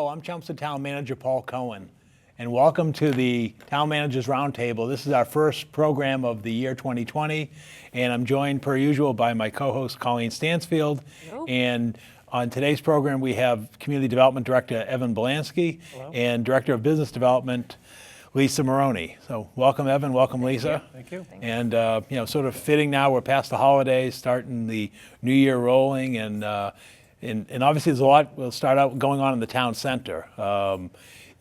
Hello, I'm Chelmsford Town Manager Paul Cohen, and welcome to the Town Managers Roundtable. This is our first program of the year 2020, and I'm joined, per usual, by my co-host Colleen Stansfield. Hello. And on today's program, we have Community Development Director Evan Belansky. Hello. And Director of Business Development Lisa Marrone. So welcome, Evan. Welcome, Lisa. Thank you. And sort of fitting now, we're past the holidays, starting the new year rolling, and obviously there's a lot. We'll start out going on in the town center.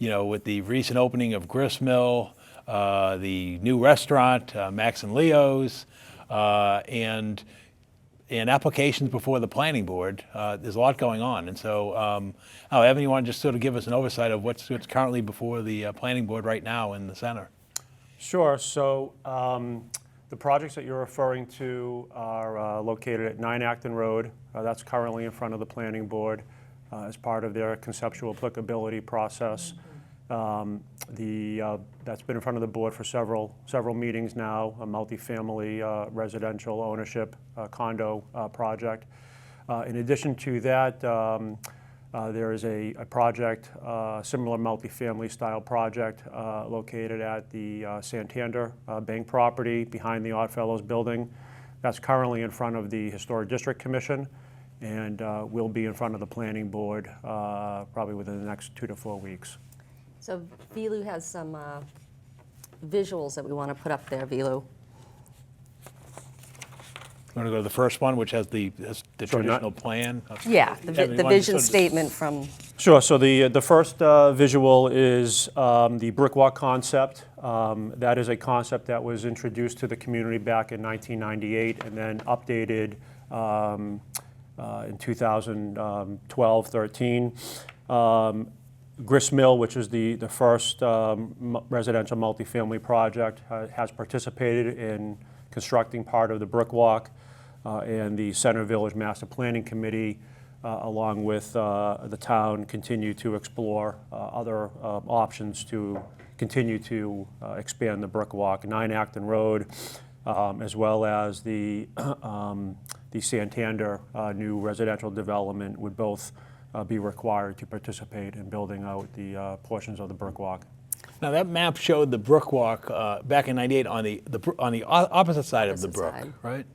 With the recent opening of Grist Mill, the new restaurant, Max and Leo's, and applications before the planning board. There's a lot going on, and so Evan, you want to just sort of give us an oversight of what's currently before the planning board right now in the center? Sure. So the projects that you're referring to are located at 9 Acton Road. That's currently in front of the planning board as part of their conceptual applicability process. That's been in front of the board for several meetings now, a multifamily residential ownership condo project. In addition to that, there is a project, similar multifamily style project located at the Santander Bank property behind the OddFellows building. That's currently in front of the Historic District Commission and will be in front of the planning board probably within the next 2 to 4 weeks. So Vilu has some visuals that we want to put up there, Vilu. You want to go to the first one, which has the traditional plan? Yeah, the Evan, you want to vision sort of- statement from, Sure. So the first visual is the brick-walk concept. That is a concept that was introduced to the community back in 1998 and then updated in 2012-13. Grist Mill, which is the first residential multifamily project, has participated in constructing part of the brick-walk, and the Center Village Master Planning Committee, along with the town, continue to explore other options to continue to expand the brick-walk. 9 Acton Road, as well as the Santander new residential development would both be required to participate in building out the portions of the brick-walk. Now that map showed the brook walk back in '98 on the opposite side of the brook, side. right?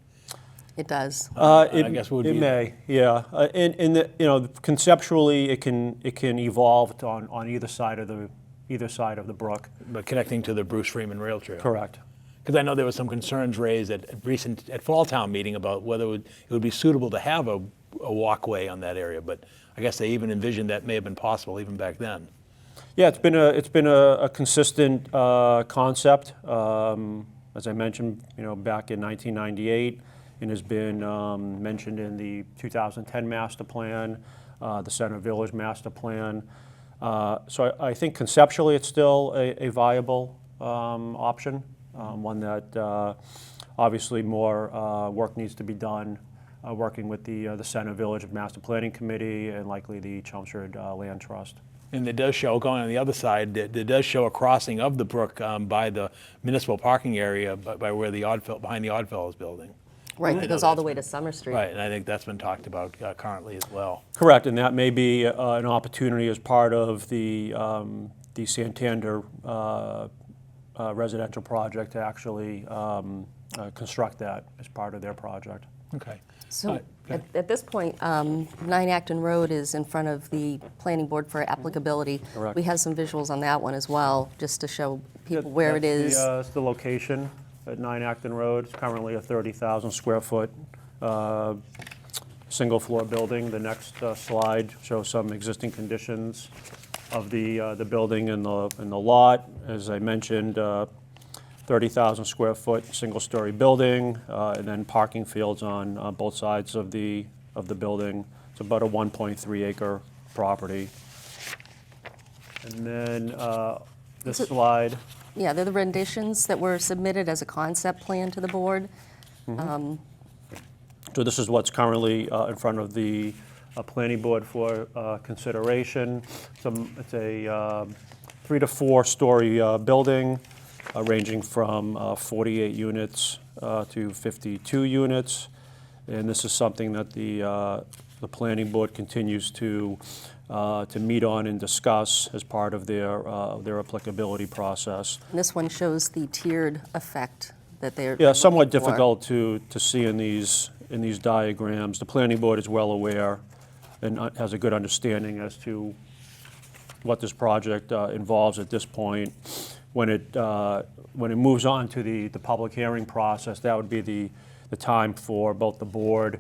it does. I guess would It be may, yeah. Conceptually, it can evolve on either side of the brook. but connecting to the Bruce Freeman Rail Trail. Correct. Because I know there were some concerns raised at Fall Town meeting about whether it would be suitable to have a walkway on that area, but I guess they even envisioned that may have been possible even back then. Yeah, it's been a consistent concept, as I mentioned, back in 1998, and has been mentioned in the 2010 master plan, the Center Village master plan. So I think conceptually it's still a viable option, one that obviously more work needs to be done, working with the Center Village Master Planning Committee and likely the Chelmsford Land Trust. And it does show, going on the other side, it does show a crossing of the brook by the municipal parking area, by where behind the OddFellows building. Right, that goes all the way to Summer Street. Right, and I think that's been talked about currently as well. Correct, and that may be an opportunity as part of the Santander residential project to actually construct that as part of their project. Okay. So at this point, 9 Acton Road is in front of the planning board for applicability. Correct. We have some visuals on that one as well, just to show people where it is. That's the location at 9 Acton Road. It's currently a 30,000 square foot single floor building. The next slide shows some existing conditions of the building and the lot. As I mentioned, 30,000 square foot single story building, and then parking fields on both sides of the building. It's about a 1.3 acre property. And then this slide. Yeah, they're the renditions that were submitted as a concept plan to the board. So this is what's currently in front of the planning board for consideration. It's a 3 to 4 story building, ranging from 48 units to 52 units. And this is something that the planning board continues to to meet on and discuss as part of their applicability process. And this one shows the tiered effect that they're Yeah, somewhat looking for. difficult to see in these diagrams. The planning board is well aware and has a good understanding as to what this project involves at this point. When it moves on to the public hearing process, that would be the time for both the board,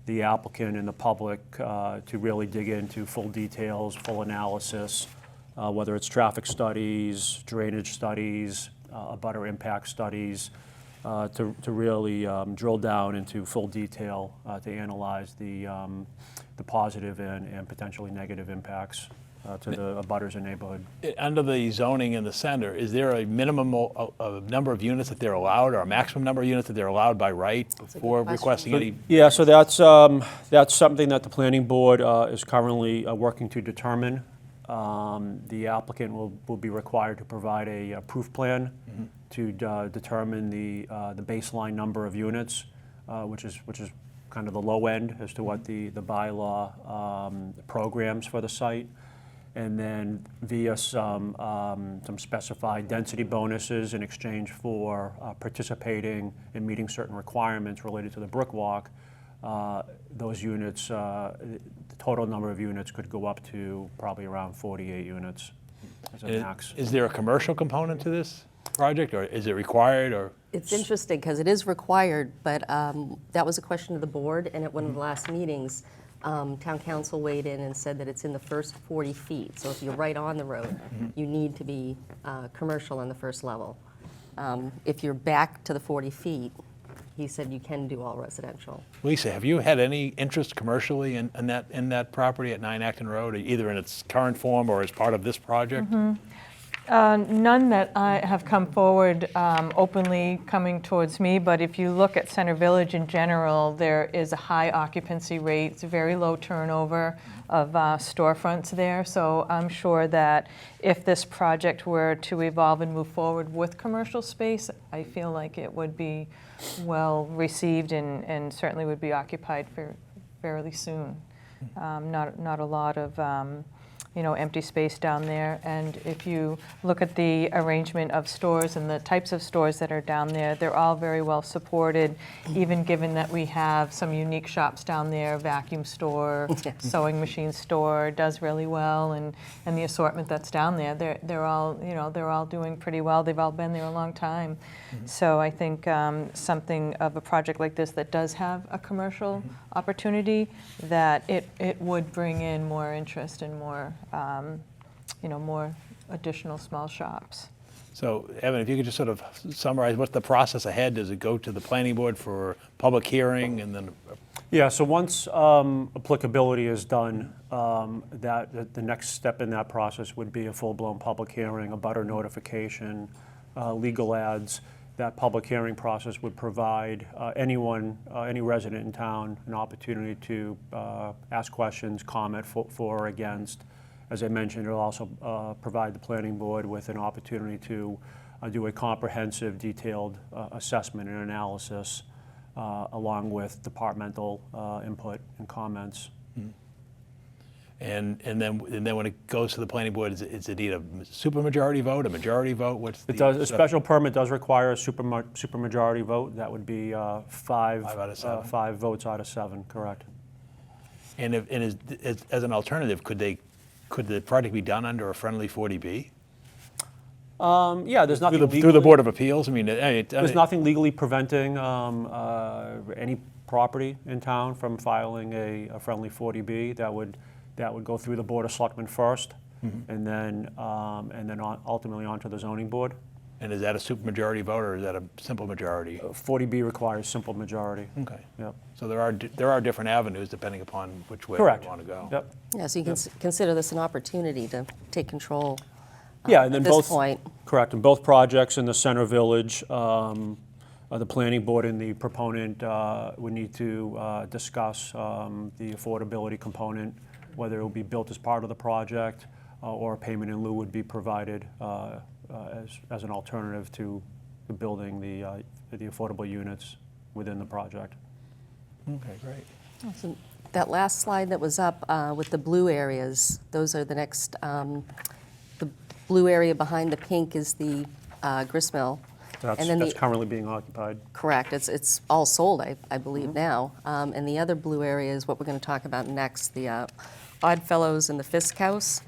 the applicant, and the public to really dig into full details, full analysis, whether it's traffic studies, drainage studies, abutter impact studies, to really drill down into full detail to analyze the positive and potentially negative impacts to the abutters and neighborhood. Under the zoning in the center, is there a minimum number of units that they're allowed, or a maximum number of units that they're allowed by right before question. requesting any? Yeah, so that's something that the planning board is currently working to determine. The applicant will be required to provide a proof plan to determine the baseline number of units, which is kind of the low end as to what the bylaw programs for the site. And then via some specified density bonuses in exchange for participating and meeting certain requirements related to the brick walk, those units, the total number of units could go up to probably around 48 units as a max. Is there a commercial component to this project, or is it required, or? It's interesting because it is required, but that was a question of the board, and at one of the last meetings, town council weighed in and said that it's in the first 40 feet. So if you're right on the road, you need to be commercial on the first level. If you're back to the 40 feet, he said you can do all residential. Lisa, have you had any interest commercially in that property at 9 Acton Road, either in its current form or as part of this project? None that I have come forward openly coming towards me, but if you look at Center Village in general, there is a high occupancy rate, it's a very low turnover of storefronts there. So I'm sure that if this project were to evolve and move forward with commercial space, I feel like it would be well received and certainly would be occupied fairly soon. Not a lot of empty space down there. And if you look at the arrangement of stores and the types of stores that are down there, they're all very well supported, even given that we have some unique shops down there, vacuum store, sewing machine store does really well, and the assortment that's down there, they're all doing pretty well. They've all been there a long time. So I think something of a project like this that does have a commercial opportunity, that it would bring in more interest and more more additional small shops. So, Evan, if you could just sort of summarize, what's the process ahead? Does it go to the planning board for public hearing and then? Yeah, so once applicability is done, the next step in that process would be a full-blown public hearing, a butter notification, legal ads. That public hearing process would provide anyone, any resident in town, an opportunity to ask questions, comment for or against. As I mentioned, it'll also provide the planning board with an opportunity to do a comprehensive, detailed assessment and analysis, along with departmental input and comments. And then when it goes to the planning board, is it either a supermajority vote, a majority vote? What's the? It does. A special permit does require a supermajority vote. That would be 5 out of 7. 5 votes out of 7. Correct. And as an alternative, could the project be done under a friendly 40B? Yeah, there's nothing Through the Board of Appeals? I mean, there's nothing legally preventing any property in town from filing a friendly 40B. That would go through the Board of Selectmen first, and then ultimately onto the zoning board. And is that a supermajority vote, or is that a simple majority? 40B requires simple majority. Okay. Yep. So there are different avenues depending upon which way Correct. you want to go. Yep. Yeah, so you can consider this an opportunity to take control Yeah, and then at this point. Correct. In both projects in the Center Village, the planning board and the proponent would need to discuss the affordability component, whether it will be built as part of the project or a payment in lieu would be provided as an alternative to building the affordable units within the project. Okay, great. So That last slide that was up with the blue areas, those are the next, the blue area behind the pink is the grist mill. And then That's the, currently being occupied. correct, it's all sold, I believe now. And the other blue area is what we're going to talk about next, the OddFellows and the Fiske House.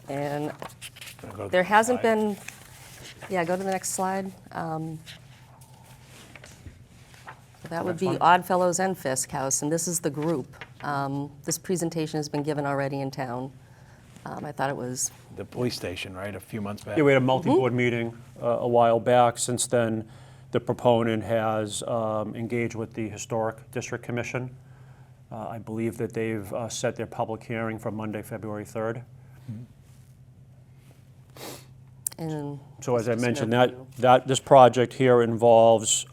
And there hasn't been, yeah, go to the next slide. That would be OddFellows and Fiske House, and this is the group. This presentation has been given already in town. I thought it was, The police station, right, a few months back? Yeah, we had a multi-board meeting a while back. Since then, the proponent has engaged with the Historic District Commission. I believe that they've set their public hearing for Monday, February 3rd. and. So as I just an mentioned, overview. this project here involves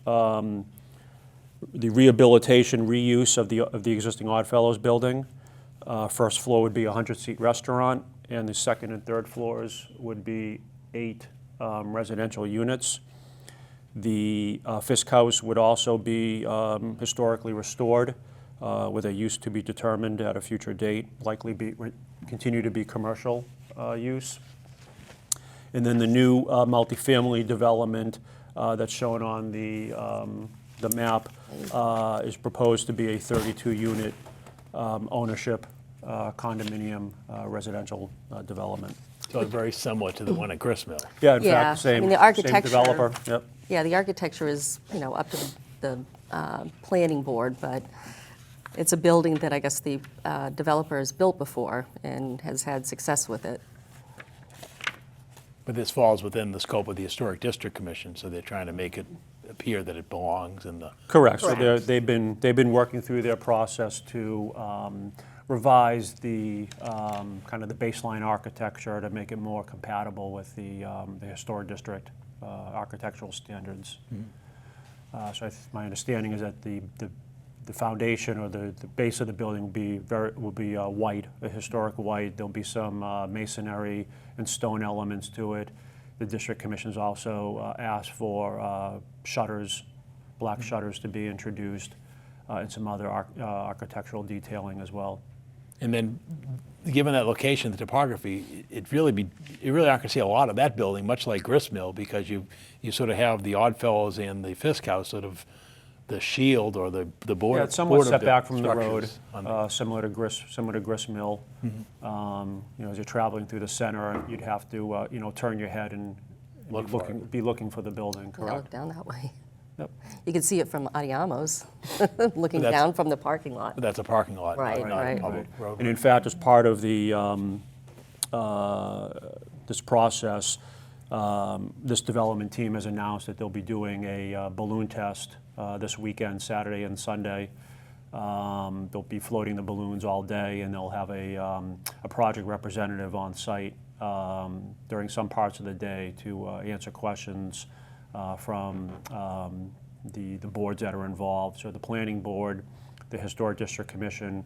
the rehabilitation, reuse of the existing Oddfellows building. First floor would be a 100-seat restaurant, and the second and third floors would be 8 residential units. The Fiske House would also be historically restored with a use to be determined at a future date, likely continue to be commercial use. And then the new multifamily development that's shown on the map is proposed to be a 32-unit ownership condominium residential development. So it's very similar to the one at Grist Mill. Yeah, in Yeah, fact, I mean, the same architecture- developer. Yep. Yeah, the architecture is, up to the planning board, but it's a building that I guess the developer has built before and has had success with it. But this falls within the scope of the Historic District Commission, so they're trying to make it appear that it belongs in the. Correct. So Correct. they've been working through their process to revise the kind of the baseline architecture to make it more compatible with the historic district architectural standards. So my understanding is that the foundation or the base of the building will be white, a historic white. There'll be some masonry and stone elements to it. The district commission's also asked for shutters, black shutters to be introduced, and some other architectural detailing as well. And then, given that location, the topography, it really aren't going to see a lot of that building, much like Grist Mill, because you sort of have the Oddfellows and the Fiske House sort of the shield or the border. Yeah, it's somewhat set back from the road, structures on the- similar to Grist Mill. As you're traveling through the center, you'd have to turn your head and Look for it. be looking for the building. Yeah, Correct. look down that way. Yep. You can see it from Adiamo's, looking That's- down from the parking lot. But that's a parking lot, Right, not a right. public road. And in fact, as part of the this process, this development team has announced that they'll be doing a balloon test this weekend, Saturday and Sunday. They'll be floating the balloons all day, and they'll have a project representative on site during some parts of the day to answer questions from the boards that are involved. So the Planning Board, the Historic District Commission,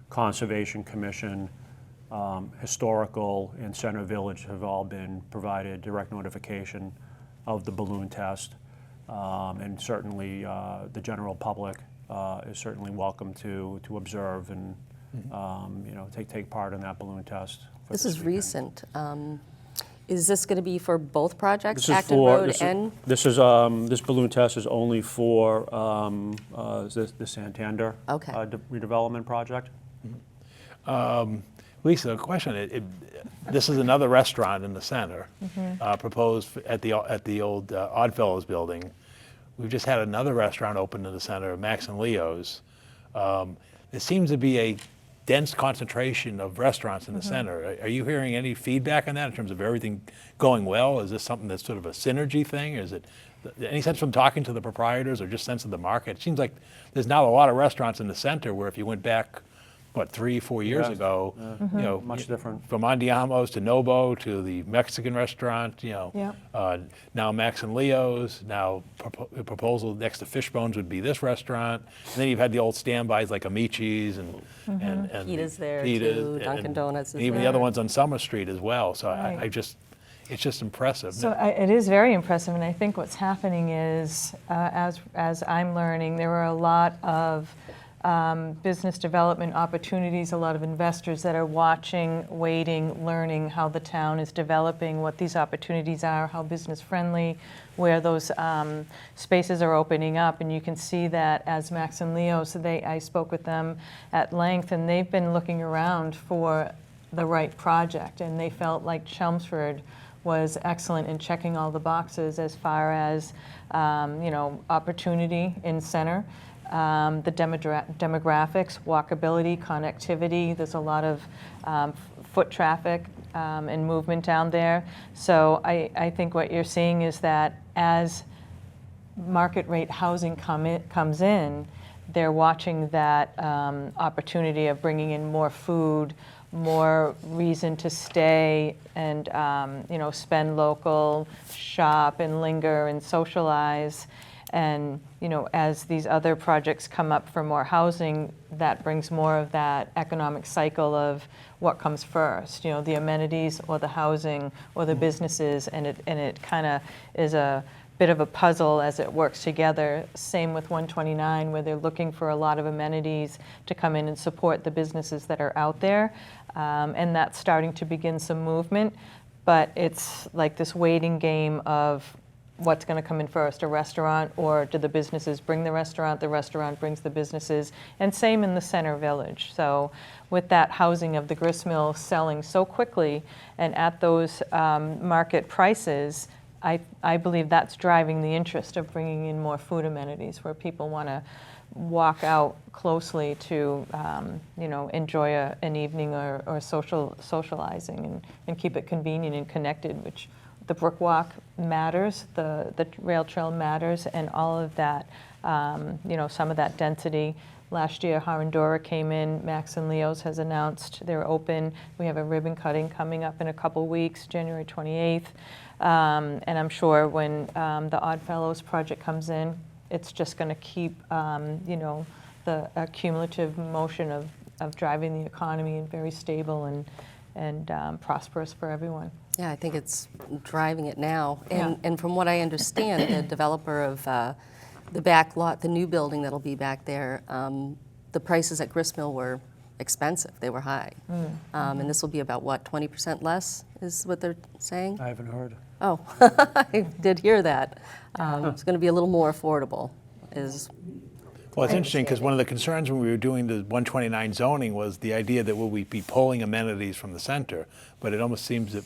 Conservation Commission, Historical, and Center Village have all been provided direct notification of the balloon test. And certainly the general public is certainly welcome to observe and take part in that balloon test. for This is weekend. recent. Is this going to be for both projects, This is Acton for Road and? this balloon test is only for the Santander Okay. redevelopment project. Lisa, a question. This is another restaurant in the center, proposed at the old Oddfellows building. We've just had another restaurant open in the center, Max and Leo's. There seems to be a dense concentration of restaurants in the center. Are you hearing any feedback on that in terms of everything going well? Is this something that's sort of a synergy thing? Is it any sense from talking to the proprietors or just sense of the market? It seems like there's now a lot of restaurants in the center where if you went back, 3-4 years Yeah. ago, Much different. from Andiamo's to Nobo to the Mexican restaurant, Yeah. now Max and Leo's, now the proposal next to Fishbones would be this restaurant. And then you've had the old standbys like Amici's and Pita's there, Pita's too. and- Dunkin' Donuts is and even the there. other ones on Summer Street as well. So Right. it's just impressive. So it is very impressive, and I think what's happening is, as I'm learning, there are a lot of business development opportunities, a lot of investors that are watching, waiting, learning how the town is developing, what these opportunities are, how business friendly, where those spaces are opening up. And you can see that as Max and Leo, so I spoke with them at length, and they've been looking around for the right project, and they felt like Chelmsford was excellent in checking all the boxes as far as opportunity in center, the demographics, walkability, connectivity. There's a lot of foot traffic and movement down there. So I think what you're seeing is that as market rate housing comes in, they're watching that opportunity of bringing in more food, more reason to stay and spend local, shop and linger and socialize. And as these other projects come up for more housing, that brings more of that economic cycle of what comes first, the amenities or the housing or the businesses, and it kind of is a bit of a puzzle as it works together. Same with 129, where they're looking for a lot of amenities to come in and support the businesses that are out there. And that's starting to begin some movement, but it's like this waiting game of what's going to come in first, a restaurant, or do the businesses bring the restaurant brings the businesses, and same in the center village. So with that housing of the gristmill selling so quickly and at those market prices, I believe that's driving the interest of bringing in more food amenities where people want to walk out closely to enjoy an evening or socializing and keep it convenient and connected, which the brick walk matters, the rail trail matters, and all of that, some of that density. Last year, Harandora came in, Max and Leo's has announced they're open. We have a ribbon cutting coming up in a couple weeks, January 28th. And I'm sure when the OddFellows project comes in, it's just going to keep, the cumulative motion of driving the economy and very stable and prosperous for everyone. Yeah, I think it's driving it now. Yeah. And from what I understand, the developer of the back lot, the new building that'll be back there, the prices at Gristmill were expensive. They were high. And this will be about, 20% less is what they're saying? I haven't heard. Oh, I did hear that. It's going to be a little more affordable. Well, it's interesting because one of the concerns when we were doing the 129 zoning was the idea that will we be pulling amenities from the center, but it almost seems that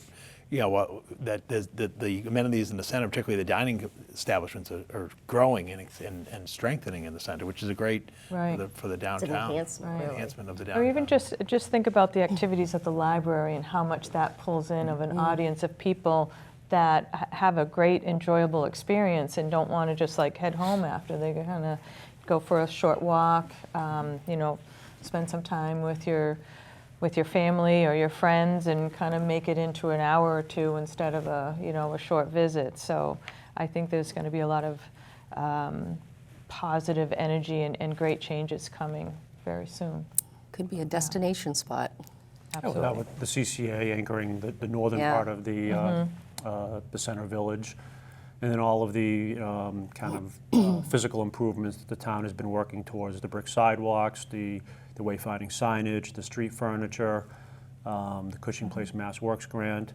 that the amenities in the center, particularly the dining establishments, are growing and strengthening in the center, which is a great for the downtown. It's an enhancement of the downtown. Or even just think about the activities at the library and how much that pulls in of an audience of people that have a great, enjoyable experience and don't want to just head home after. They kind of go for a short walk, spend some time with your family or your friends and kind of make it into an hour or two instead of a short visit. So I think there's going to be a lot of positive energy and great changes coming very soon. Could be a destination spot. Absolutely. With the CCA anchoring the northern part of the center village, and then all of the physical improvements that the town has been working towards, the brick sidewalks, the wayfinding signage, the street furniture, the Cushing Place Mass Works grant.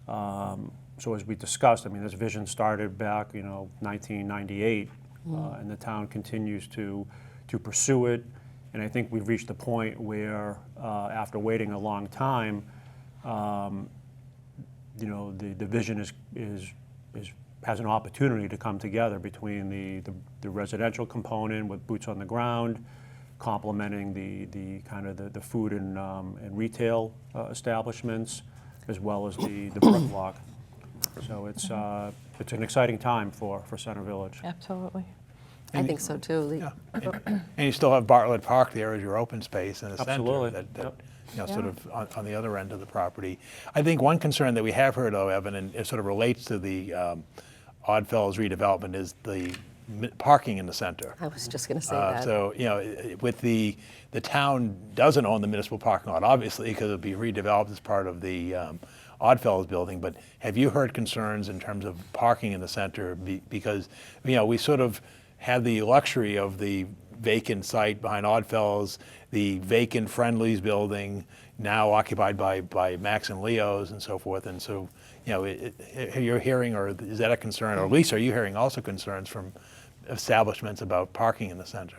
So as we discussed, this vision started back, 1998, and the town continues to pursue it. And I think we've reached the point where, after waiting a long time, the vision has an opportunity to come together between the residential component with boots on the ground, complementing the kind of the food and retail establishments, as well as the brick walk. So it's an exciting time for Center Village. Absolutely. I think so too. Yeah. And you still have Bartlett Park there as your open space in the Absolutely. center that Yep. sort of on the other end of the property. I think one concern that we have heard, though, Evan, and it sort of relates to the OddFellows redevelopment, is the parking in the center. I was just going to say that. So, with the town doesn't own the municipal parking lot, obviously, because it'll be redeveloped as part of the OddFellows building, but have you heard concerns in terms of parking in the center? Because, we sort of had the luxury of the vacant site behind OddFellows, the vacant Friendly's building, now occupied by Max and Leo's and so forth. And so, you're hearing, or is that a concern, or at least are you hearing also concerns from establishments about parking in the center?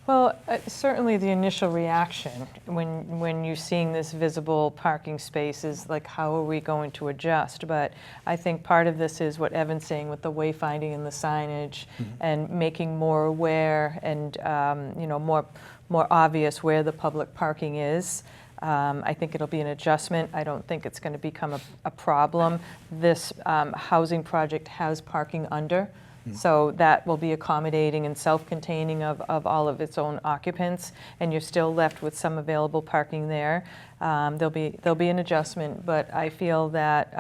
Well, certainly the initial reaction when you're seeing this visible parking space is like, how are we going to adjust? But I think part of this is what Evan's saying with the wayfinding and the signage, and making more aware and more obvious where the public parking is. I think it'll be an adjustment. I don't think it's going to become a problem. This housing project has parking under. So that will be accommodating and self-containing of all of its own occupants, and you're still left with some available parking there. There'll be an adjustment, but I feel that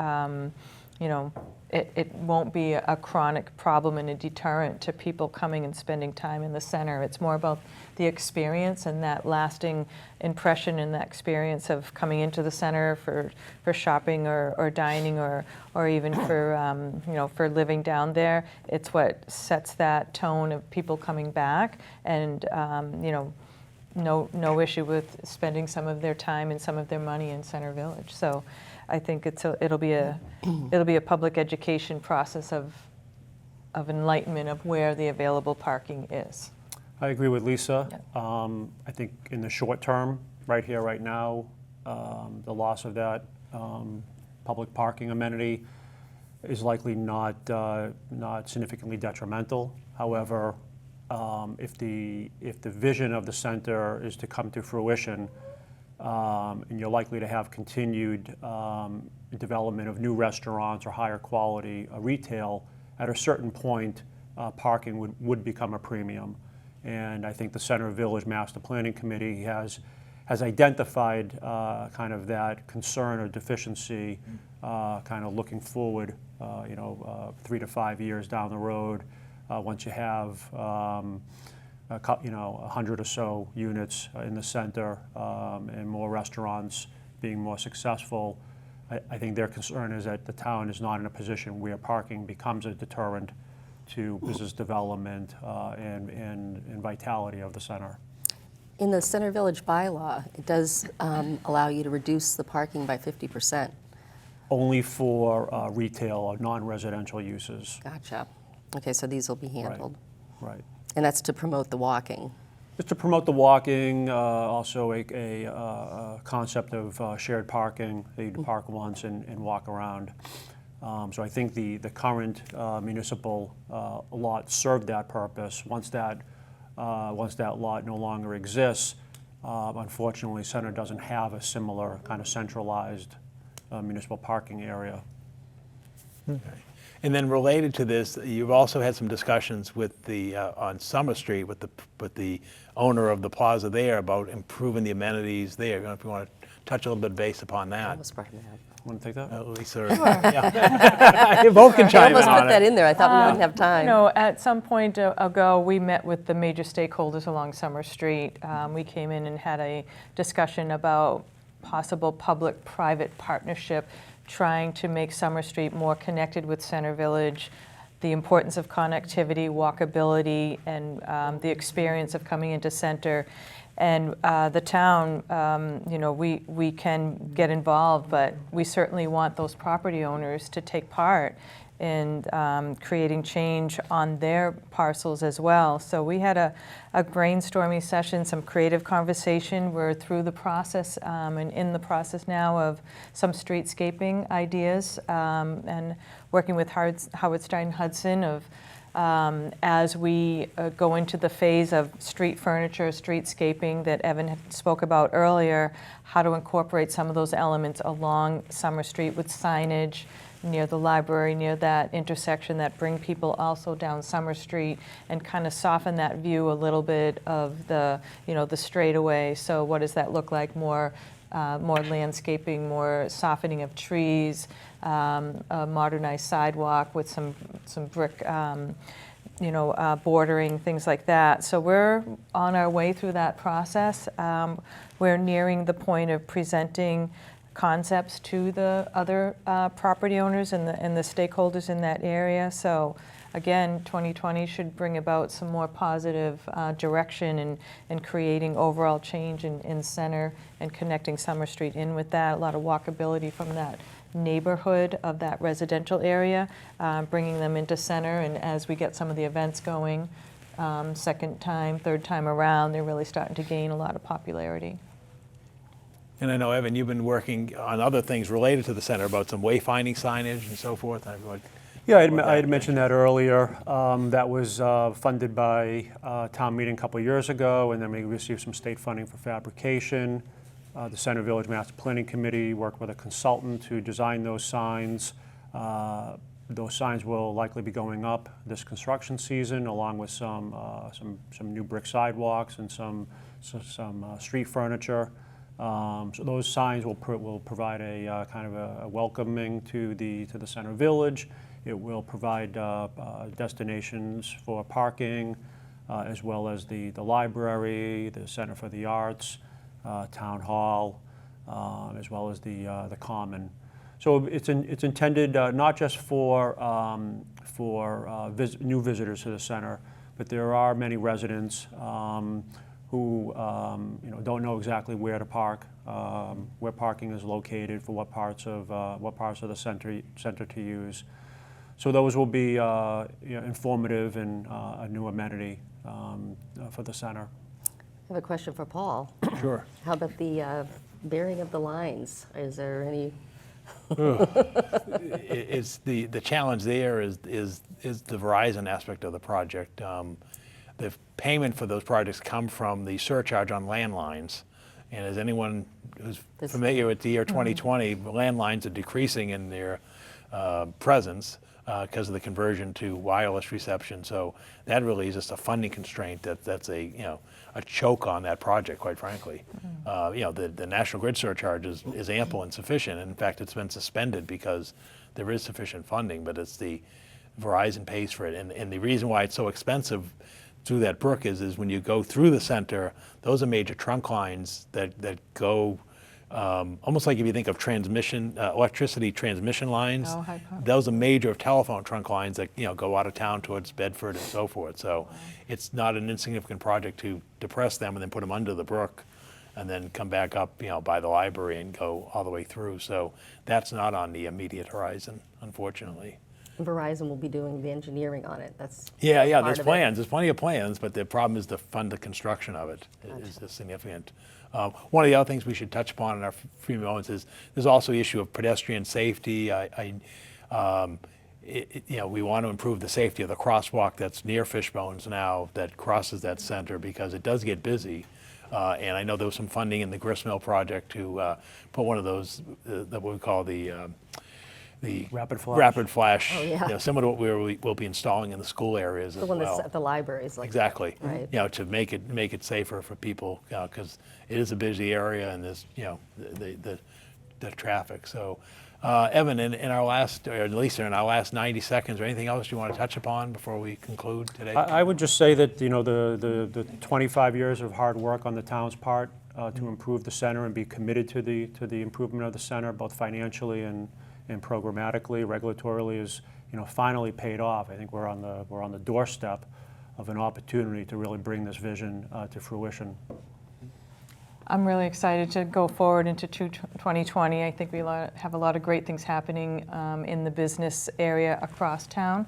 it won't be a chronic problem and a deterrent to people coming and spending time in the center. It's more about the experience and that lasting impression and that experience of coming into the center for shopping or dining or even for living down there. It's what sets that tone of people coming back, and no issue with spending some of their time and some of their money in Center Village. So I think it'll be a public education process of enlightenment of where the available parking is. I agree with Lisa. Yeah. I think in the short term, right here, right now, the loss of that public parking amenity is likely not significantly detrimental. However, if the vision of the center is to come to fruition, and you're likely to have continued development of new restaurants or higher quality retail, at a certain point, parking would become a premium. And I think the Center Village Master Planning Committee has identified kind of that concern or deficiency, kind of looking forward, 3 to 5 years down the road, once you have 100 or so units in the center, and more restaurants being more successful. I think their concern is that the town is not in a position where parking becomes a deterrent to business development and vitality of the center. In the Center Village bylaw, it does allow you to reduce the parking by 50%. Only for retail or non-residential uses. Gotcha. Okay, so these will be handled. Right. And that's to promote the walking. Just to promote the walking, also a concept of shared parking, that you park once and walk around. So I think the current municipal lot served that purpose. Once that lot no longer exists, unfortunately, Center doesn't have a similar kind of centralized municipal parking area. Okay. And then related to this, you've also had some discussions with the on Summer Street with the owner of the plaza there about improving the amenities there. I don't know if you want to touch a little bit based upon that. Almost part of that. Want to take that? Lisa, yeah. You both can I chime in almost on put that it. in there. I thought we wouldn't have time. At some point ago, we met with the major stakeholders along Summer Street. We came in and had a discussion about possible public-private partnership, trying to make Summer Street more connected with Center Village, the importance of connectivity, walkability, and the experience of coming into Center. And the town, we can get involved, but we certainly want those property owners to take part in creating change on their parcels as well. So we had a brainstorming session, some creative conversation. We're through the process and in the process now of some streetscaping ideas, and working with Howard Stein Hudson of as we go into the phase of street furniture, streetscaping that Evan spoke about earlier, how to incorporate some of those elements along Summer Street with signage near the library, near that intersection that bring people also down Summer Street and kind of soften that view a little bit of the, the straightaway. So what does that look like? More landscaping, more softening of trees, a modernized sidewalk with some brick, bordering, things like that. So we're on our way through that process. We're nearing the point of presenting concepts to the other property owners and the stakeholders in that area. So again, 2020 should bring about some more positive direction and creating overall change in Center and connecting Summer Street in with that. A lot of walkability from that neighborhood of that residential area, bringing them into Center. And as we get some of the events going, second time, third time around, they're really starting to gain a lot of popularity. And I know, Evan, you've been working on other things related to the center about some wayfinding signage and so forth. Yeah, I had mentioned that earlier. That was funded by town meeting a couple of years ago, and then we received some state funding for fabrication. The Center Village Master Planning Committee worked with a consultant to design those signs. Those signs will likely be going up this construction season, along with some new brick sidewalks and some street furniture. So those signs will provide a kind of a welcoming to the Center Village. It will provide destinations for parking, as well as the library, the Center for the Arts, Town Hall, as well as the Common. So it's intended not just for new visitors to the center, but there are many residents who don't know exactly where to park, where parking is located, for what parts of the center to use. So those will be informative and a new amenity for the center. I have a question for Paul. Sure. How about the bearing of the lines? Is there any? It's the challenge there is the Verizon aspect of the project. The payment for those projects come from the surcharge on landlines. And as anyone who's familiar with the year 2020, landlines are decreasing in their presence because of the conversion to wireless reception. So that really is just a funding constraint that's a choke on that project, quite frankly. The National Grid surcharge is ample and sufficient. In fact, it's been suspended because there is sufficient funding, but it's the Verizon pays for it. And the reason why it's so expensive through that brook is when you go through the center, those are major trunk lines that go almost like if you think of electricity transmission lines. Oh, high power. Those are major telephone trunk lines that go out of town towards Bedford and so forth. So it's not an insignificant project to depress them and then put them under the brook and then come back up by the library and go all the way through. So that's not on the immediate horizon, unfortunately. Verizon will be doing the engineering on it. Yeah, part there's of plans. There's plenty of plans, but the problem is to fund the construction of it is significant. One of the other things we should touch upon in our few moments is there's also the issue of pedestrian safety. We want to improve the safety of the crosswalk that's near Fishbones now that crosses that center because it does get busy. And I know there was some funding in the Gristmill project to put one of those that we call the Rapid flash. Rapid flash, Oh, yeah. similar to what we'll be installing in the school areas The as one well. that's at the libraries. Exactly. Right. To make it safer for people because it is a busy area and there's the traffic. So, Evan, in our last, or at least in our last 90 seconds, or anything else you want to touch upon before we conclude today? I would just say that the 25 years of hard work on the town's part to improve the center and be committed to the improvement of the center, both financially and programmatically, regulatorily, is finally paid off. I think we're on the doorstep of an opportunity to really bring this vision to fruition. I'm really excited to go forward into 2020. I think we have a lot of great things happening in the business area across town.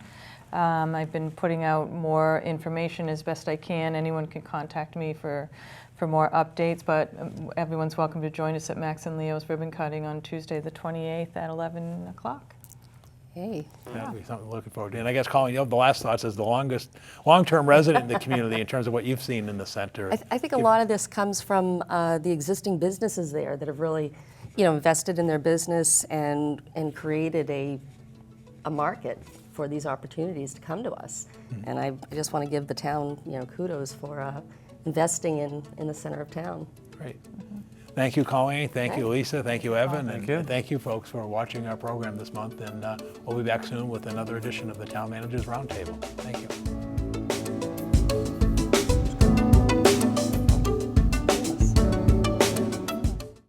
I've been putting out more information as best I can. Anyone can contact me for more updates, but everyone's welcome to join us at Max and Leo's ribbon cutting on Tuesday the 28th at 11 o'clock. Hey. That'll be something we're looking forward to. And I guess, Colleen, the last thoughts as the long-term resident in the community in terms of what you've seen in the center. I think a lot of this comes from the existing businesses there that have really, invested in their business and created a market for these opportunities to come to us. And I just want to give the town, kudos for investing in the center of town. Great. Thank you, Colleen. Thank you, Lisa. Thank you, Evan. Thank and you. Thank you, folks, for watching our program this month. And we'll be back soon with another edition of the Town Managers Roundtable. Thank you.